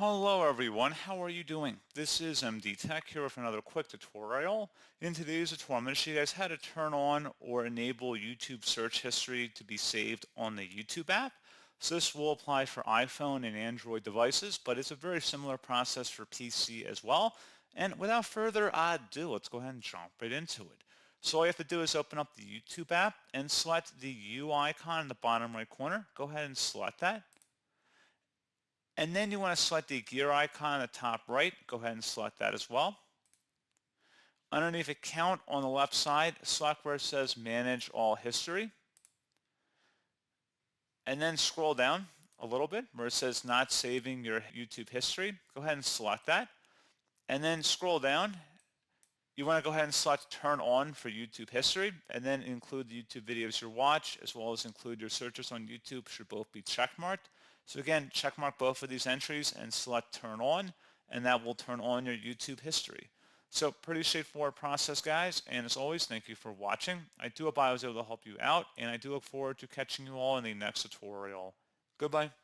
Hello everyone, how are you doing? This is MD Tech here with another quick tutorial. In today's tutorial, I'm going to show you guys how to turn on or enable YouTube search history to be saved on the YouTube app. So this will apply for iPhone and Android devices, but it's a very similar process for PC as well. And without further ado, let's go ahead and jump right into it. So all you have to do is open up the YouTube app and select the U icon in the bottom right corner. Go ahead and select that. And then you want to select the gear icon at the top right. Go ahead and select that as well. Underneath Account on the left side, select where it says Manage All History. And then scroll down a little bit where it says Not Saving Your YouTube History. Go ahead and select that. And then scroll down. You want to go ahead and select Turn On for YouTube History, and then include the YouTube videos you watch, as well as include your searches on YouTube should both be checkmarked. So again, checkmark both of these entries and select Turn On, and that will turn on your YouTube history. So pretty straightforward process, guys, and as always, thank you for watching. I do hope I was able to help you out, and I do look forward to catching you all in the next tutorial. Goodbye.